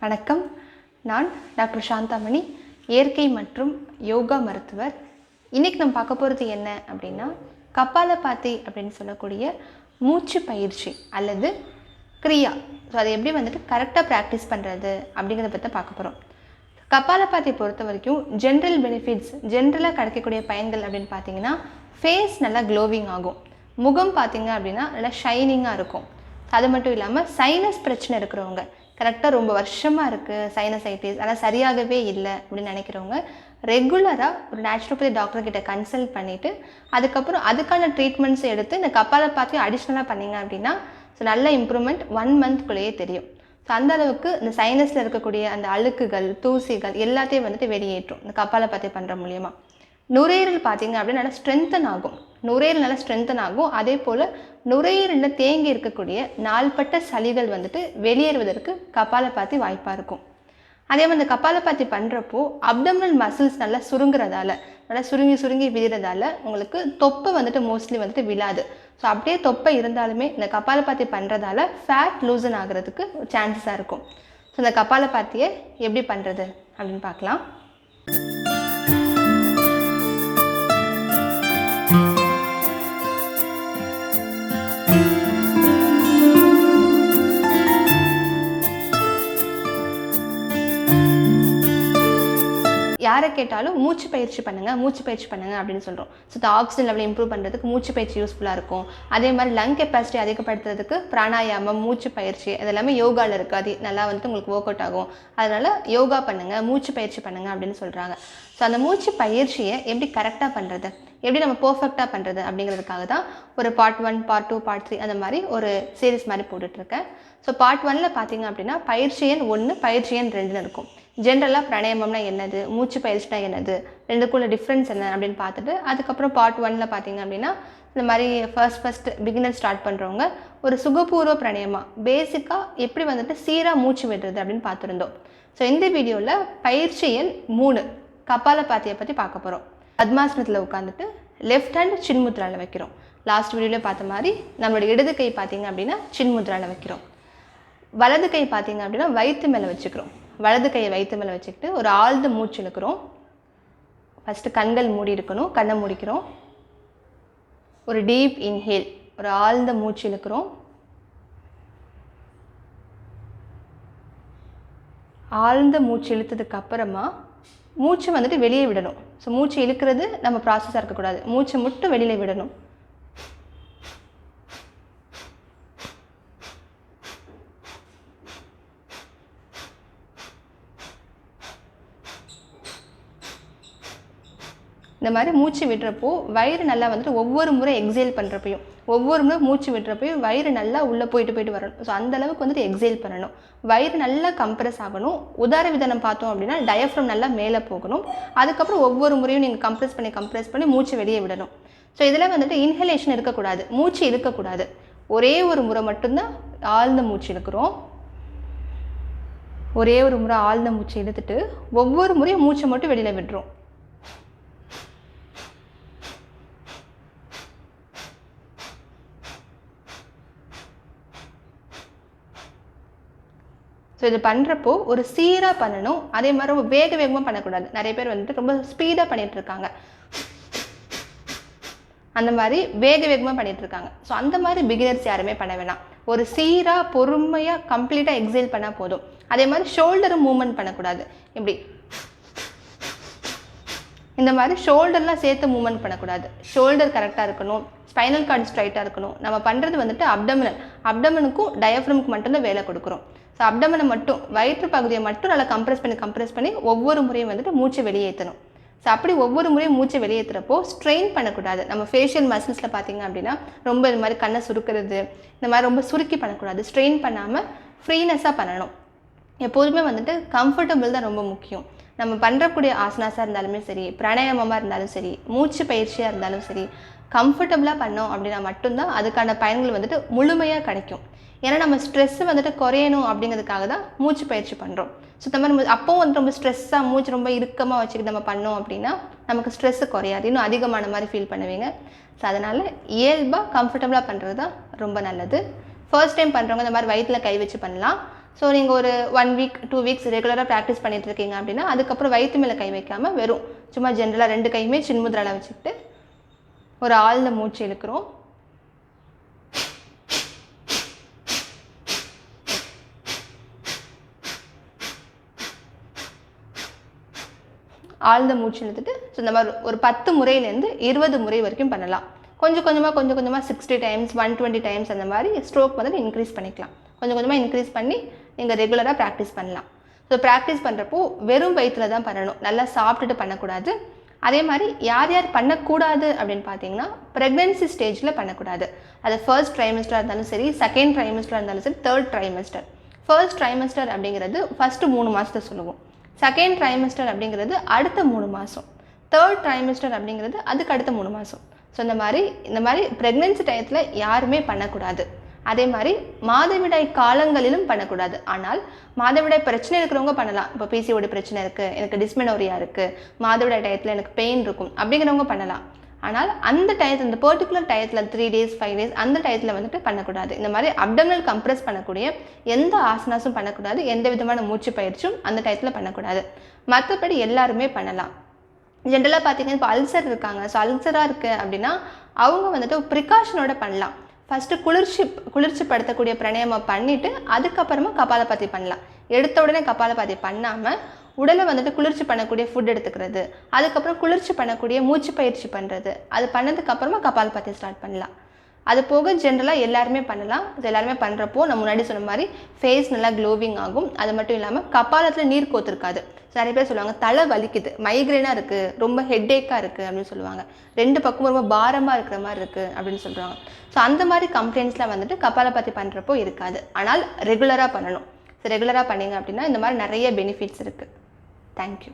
வணக்கம். நான் Dr.Santhamani, இயற்கை மற்றும் யோகா மருத்துவர். இன்றைக்கி நம்ம பார்க்க போகிறது என்ன அப்படின்னா, கபாலபாதி அப்படின்னு சொல்லக்கூடிய மூச்சு பயிற்சி அல்லது கிரியா. ஸோ அதை எப்படி கரெக்டாக ப்ராக்டிஸ் பண்ணுறது அப்படிங்கிறத பற்றி பார்க்க போகிறோம். கபாலபாதியை பொறுத்த வரைக்கும் ஜென்ரல் பெனிஃபிட்ஸ், ஜென்ரலாக கிடைக்கக்கூடிய பயன்கள் அப்படின்னு பார்த்தீங்கன்னா, ஃபேஸ் நல்லா க்ளோவிங் ஆகும், முகம் பார்த்திங்க அப்படின்னா நல்லா ஷைனிங்காக இருக்கும். அது மட்டும் இல்லாமல் சைனஸ் பிரச்சனை இருக்கிறவங்க, கரெக்டாக ரொம்ப வருஷமாக இருக்குது சைனசைட்டிஸ் ஆனால் சரியாகவே இல்லை அப்படின்னு நினைக்கிறவங்க, ரெகுலராக ஒரு நேச்சுரோபதி டாக்டர்கிட்ட கன்சல்ட் பண்ணிவிட்டு அதுக்கப்புறம் அதுக்கான ட்ரீட்மெண்ட்ஸ் எடுத்து இந்த கபாலபாதியை அடிஷ்னலாக பண்ணிங்க அப்படின்னா ஸோ நல்ல இம்ப்ரூவ்மெண்ட் 1 மந்த்குள்ளேயே தெரியும். ஸோ அந்த அளவுக்கு இந்த சைனஸில் இருக்கக்கூடிய அந்த அழுக்குகள், தூசிகள் எல்லாத்தையும் வெளியேற்றும் இந்த கபாலபாதி பண்ணுற மூலியமாக. நுரையீரல் பார்த்திங்க அப்படின்னா நல்லா ஸ்ட்ரென்தன் ஆகும், நுரையீரல் நல்லா ஸ்ட்ரென்தன் ஆகும். அதே போல் நுரையீரலில் தேங்கி இருக்கக்கூடிய நாள்பட்ட சளிகள் வெளியேறுவதற்கு கபாலபாதி வாய்ப்பாக இருக்கும். அதே மாதிரி இந்த கபாலபாதி பண்ணுறப்போ அப்டமினல் மசில்ஸ் நல்லா சுருங்குறதால, நல்லா சுருங்கி விழுறதால உங்களுக்கு தொப்பை மோஸ்ட்லி விழாது. ஸோ அப்படியே தொப்பை இருந்தாலுமே இந்த கபாலபாதி பண்ணுறதால ஃபேட் லூசன் ஆகிறதுக்கு சான்சஸாக இருக்கும். ஸோ இந்த கபாலபாதியை எப்படி பண்ணுறது அப்படின்னு பார்க்கலாம். யாரை கேட்டாலும் மூச்சு பயிற்சி பண்ணுங்கள் அப்படின்னு சொல்கிறோம். ஸோ இந்த ஆக்சிஜன் லெவலை இம்ப்ரூவ் பண்ணுறதுக்கு மூச்சு பயிற்சி யூஸ்ஃபுல்லாக இருக்கும். அதே மாதிரி லங் கெப்பாசிட்டி அதிகப்படுத்துறதுக்கு பிராணாயாமம், மூச்சு பயிற்சி இதெல்லாமே யோகாவில் இருக்குது. அது நல்லா உங்களுக்கு ஒர்க் அவுட் ஆகும். அதனால் யோகா பண்ணுங்கள், மூச்சு பயிற்சி பண்ணுங்கள் அப்படின்னு சொல்கிறாங்க. ஸோ அந்த மூச்சு பயிற்சியை எப்படி கரெக்டாக பண்ணுறது, எப்படி நம்ம பர்ஃபெக்டாக பண்ணுறது அப்படிங்கிறதுக்காக தான் ஒரு part 1, part 2, part 3 அந்த மாதிரி ஒரு சீரீஸ் மாதிரி போட்டுட்ருக்கேன். ஸோ part 1ல் பார்த்திங்க அப்படின்னா பயிற்சி எண் 1, பயிற்சி எண் 2 இருக்கும். ஜென்ரலாக பிராணாயாமம்னா என்னது, மூச்சு பயிற்சினா என்னது, ரெண்டுக்குள்ள டிஃப்ரென்ஸ் என்ன அப்படின்னு பார்த்துட்டு அதுக்கப்புறம் part 1ல் பார்த்திங்க அப்படின்னா இந்த மாதிரி ஃபர்ஸ்ட் பிகினர் ஸ்டார்ட் பண்ணுறவங்க ஒரு சுகபூர்வ பிராணாயாமா பேசிக்காக எப்படி சீராக மூச்சு விடுறது அப்படின்னு பார்த்துருந்தோம். ஸோ இந்த வீடியோவில் பயிற்சி எண் 3 கபாலபாதியை பற்றி பார்க்க போகிறோம். பத்மாசனத்தில் உட்காந்துட்டு லெஃப்ட் ஹேண்ட் சின்முத்ராவில் வைக்கிறோம். லாஸ்ட் வீடியோவில் பார்த்த மாதிரி நம்மளோட இடது கை பார்த்திங்க அப்படின்னா சின்முத்ராவில் வைக்கிறோம். வலது கை பார்த்திங்க அப்படின்னா வயிற்று மேலே வச்சுக்கிறோம். வலது கையை வயிற்று மேலே வச்சுக்கிட்டு ஒரு ஆழ்ந்த மூச்சு இழுக்கிறோம். ஃபஸ்ட்டு கண்கள் மூடி இருக்கணும், கண்ணை மூடிக்கிறோம். ஒரு டீப் இன்ஹேல், ஒரு ஆழ்ந்த மூச்சு இழுக்கிறோம். ஆழ்ந்த மூச்சு இழுத்ததுக்கு அப்புறமா மூச்சு வெளியே விடணும். ஸோ மூச்சு இழுக்கிறது நம்ம ப்ராசஸாக இருக்கக்கூடாது, மூச்சை மட்டும் வெளியில் விடணும். இந்த மாதிரி மூச்சு விடுறப்போ வயிறு நல்லா ஒவ்வொரு முறை எக்ஸேல் பண்ணுறப்பையும், ஒவ்வொரு முறை மூச்சு விடுறப்பையும் வயிறு நல்லா உள்ளே போயிட்டு வரணும். ஸோ அந்தளவுக்கு எக்ஸேல் பண்ணணும். வயிறு நல்லா கம்ப்ரெஸ் ஆகணும். உதார விதானம் பார்த்தோம் அப்படின்னா டயஃப்ரம் நல்லா மேலே போகணும். அதுக்கப்புறம் ஒவ்வொரு முறையும் நீங்கள் கம்ப்ரெஸ் பண்ணி மூச்சு வெளியே விடணும். ஸோ இதில் இன்ஹலேஷன் இருக்கக்கூடாது, மூச்சு இழுக்கக்கூடாது. ஒரே ஒரு முறை மட்டும்தான் ஆழ்ந்த மூச்சு இழுக்கிறோம். ஒரே ஒரு முறை ஆழ்ந்த மூச்சு இழுத்துட்டு ஒவ்வொரு முறையும் மூச்சை மட்டும் வெளியில் விடுறோம். ஸோ இது பண்ணுறப்போ ஒரு சீராக பண்ணணும். அதே மாதிரி ரொம்ப வேகமாக பண்ணக்கூடாது. நிறைய பேர் ரொம்ப ஸ்பீடாக பண்ணிகிட்ருக்காங்க, அந்த மாதிரி வேகமாக பண்ணிகிட்ருக்காங்க. ஸோ அந்த மாதிரி பிகினர்ஸ் யாருமே பண்ண வேணாம். ஒரு சீராக பொறுமையாக கம்ப்ளீட்டாக எக்ஸேல் பண்ணால் போதும். அதே மாதிரி ஷோல்டரும் மூவ்மெண்ட் பண்ணக்கூடாது. இப்படி இந்த மாதிரி ஷோல்டர்லாம் சேர்த்து மூவ்மெண்ட் பண்ணக்கூடாது. ஷோல்டர் கரெக்டாக இருக்கணும், ஸ்பைனல் கார்டு ஸ்ட்ரைட்டாக இருக்கணும். நம்ம பண்ணுறது அப்டமனுக்கும் டயஃப்ரமுக்கு மட்டும்தான் வேலை கொடுக்குறோம். ஸோ அப்டமனை மட்டும், வயிற்று பகுதியை மட்டும் நல்லா கம்ப்ரெஸ் பண்ணி ஒவ்வொரு முறையும் மூச்சை வெளியேற்றணும். ஸோ அப்படி ஒவ்வொரு முறையும் மூச்சை வெளியேற்றுறப்போ ஸ்ட்ரெயின் பண்ணக்கூடாது. நம்ம ஃபேஷியல் மசில்ஸில் பார்த்திங்க அப்படின்னா ரொம்ப இது மாதிரி கண்ணை சுருக்கிறது, இந்த மாதிரி ரொம்ப சுருக்கி பண்ணக்கூடாது. ஸ்ட்ரெயின் பண்ணாமல் ஃப்ரீனஸாக பண்ணணும். எப்போதுமே கம்ஃபர்டபுள் தான் ரொம்ப முக்கியம். நம்ம பண்ணுறக்கூடிய ஆசனாஸாக இருந்தாலுமே சரி, பிராணாயாமமாக இருந்தாலும் சரி, மூச்சு பயிற்சியாக இருந்தாலும் சரி, கம்ஃபர்டபுளாக பண்ணோம் அப்படின்னா மட்டும்தான் அதுக்கான பயன்கள் முழுமையாக கிடைக்கும். ஏன்னா நம்ம ஸ்ட்ரெஸ்ஸு குறையணும் அப்படிங்கிறதுக்காக தான் மூச்சு பயிற்சி பண்ணுறோம். ஸோ இந்த மாதிரி அப்போவும் ரொம்ப ஸ்ட்ரெஸ்ஸாக மூச்சு ரொம்ப இறுக்கமாக வச்சுக்கிட்டு நம்ம பண்ணோம் அப்படின்னா நமக்கு ஸ்ட்ரெஸ்ஸு குறையாது, இன்னும் அதிகமான மாதிரி ஃபீல் பண்ணுவீங்க. ஸோ அதனால் இயல்பாக கம்ஃபர்டபுளாக பண்ணுறது தான் ரொம்ப நல்லது. ஃபர்ஸ்ட் டைம் பண்ணுறவங்க இந்த மாதிரி வயிற்றில் கை வச்சு பண்ணலாம். ஸோ நீங்கள் ஒரு 1 வீக் 2 வீக்ஸ் ரெகுலராக ப்ராக்டிஸ் பண்ணிட்டு இருக்கீங்க அப்படின்னா அதுக்கப்புறம் வயிற்று மேலே கை வைக்காமல் வெறும் சும்மா ஜென்ரலாக 2 கையுமே சின்முத்ரால வச்சுக்கிட்டு ஒரு ஆழ்ந்த மூச்சு இழுக்கிறோம். ஆழ்ந்த மூச்சு இழுத்துட்டு ஸோ இந்த மாதிரி ஒரு 10 முறையிலேருந்து 20 முறை வரைக்கும் பண்ணலாம். கொஞ்சம் கொஞ்சமாக 60 டைம்ஸ் 120 டைம்ஸ் அந்த மாதிரி ஸ்ட்ரோக் வந்துட்டு இன்க்ரீஸ் பண்ணிக்கலாம். கொஞ்சம் கொஞ்சமாக இன்க்ரீஸ் பண்ணி நீங்கள் ரெகுலராக ப்ராக்டிஸ் பண்ணலாம். ஸோ ப்ராக்டிஸ் பண்ணுறப்போ வெறும் வயிற்றில் தான் பண்ணணும், நல்லா சாப்பிட்டுட்டு பண்ணக்கூடாது. அதே மாதிரி யார் யார் பண்ணக்கூடாது அப்படின்னு பார்த்தீங்கன்னா ப்ரெக்னென்சி ஸ்டேஜில் பண்ணக்கூடாது. அது ஃபர்ஸ்ட் ட்ரைமஸ்டராக இருந்தாலும் சரி, செகண்ட் ட்ரைமஸ்டராக இருந்தாலும் சரி, தேர்ட் ட்ரைமஸ்டர். ஃபர்ஸ்ட் ட்ரைமஸ்டர் அப்படிங்கிறது ஃபஸ்ட்டு 3 மாதத்தை சொல்லுவோம். செகண்ட் ட்ரைமஸ்டர் அப்படிங்கிறது அடுத்த 3 மாதம். தேர்ட் ட்ரைமஸ்டர் அப்படிங்கிறது அதுக்கு அடுத்த 3 மாதம். ஸோ இந்த மாதிரி ப்ரெக்னென்சி டயத்தில் யாருமே பண்ணக்கூடாது. அதே மாதிரி மாதவிடாய் காலங்களிலும் பண்ணக்கூடாது. ஆனால் மாதவிடாய் பிரச்சனை இருக்கிறவங்க பண்ணலாம். இப்போ பிசிஓடி பிரச்சனை இருக்குது, எனக்கு டிஸ்மெனோரியா இருக்குது, மாதவிடாய் டயத்தில் எனக்கு பெயின் இருக்கும் அப்படிங்கிறவங்க பண்ணலாம். ஆனால் அந்த டயத்தில், இந்த பர்டிகுலர் டயத்தில் 3 days 5 days அந்த டயத்தில் வந்துட்டு பண்ணக்கூடாது. இந்த மாதிரி அப்டமினல் கம்ப்ரெஸ் பண்ணக்கூடிய எந்த ஆசனாஸும் பண்ணக்கூடாது, எந்த விதமான மூச்சு பயிற்சியும் அந்த டயத்தில் பண்ணக்கூடாது. மற்றபடி எல்லாருமே பண்ணலாம். ஜென்ரலாக பார்த்தீங்கன்னா இப்போ அல்சர் இருக்காங்க, ஸோ அல்சராக இருக்குது அப்படின்னா அவங்க வந்துட்டு ப்ரிகாஷனோட பண்ணலாம். ஃபஸ்ட்டு குளிர்ச்சிப்படுத்தக்கூடிய பிராணாயாமா பண்ணிவிட்டு அதுக்கப்புறமா கபாலபாதி பண்ணலாம். எடுத்த உடனே கபாலபாதி பண்ணாமல் உடலை வந்துட்டு குளிர்ச்சி பண்ணக்கூடிய ஃபுட் எடுத்துக்கிறது, அதுக்கப்புறம் குளிர்ச்சி பண்ணக்கூடிய மூச்சு பயிற்சி பண்ணுறது, அது பண்ணதுக்கப்புறமா கபாலபாதி ஸ்டார்ட் பண்ணலாம். அது போக ஜென்ரலாக எல்லாருமே பண்ணலாம். இது எல்லாருமே பண்ணுறப்போ நான் முன்னாடி சொன்ன மாதிரி ஃபேஸ் நல்லா க்ளோவிங் ஆகும். அது மட்டும் இல்லாமல் கபாலத்தில் நீர் கோத்திருக்காது. நிறைய பேர் சொல்லுவாங்க தலை வலிக்குது, மைக்ரேனாக இருக்குது, ரொம்ப ஹெட்டேக்காக இருக்குது அப்படின்னு சொல்லுவாங்க, 2 பக்கமும் ரொம்ப பாரமாக இருக்கிற மாதிரி இருக்குது அப்படின்னு சொல்கிறாங்க. ஸோ அந்த மாதிரி கம்ப்ளைண்ட்ஸ்லாம் வந்துட்டு கபாலபாதி பண்ணுறப்போ இருக்காது. ஆனால் ரெகுலராக பண்ணணும். ஸோ ரெகுலராக பண்ணிங்க அப்படின்னா இந்த மாதிரி நிறைய பெனிஃபிட்ஸ் இருக்குது. தேங்க்யூ.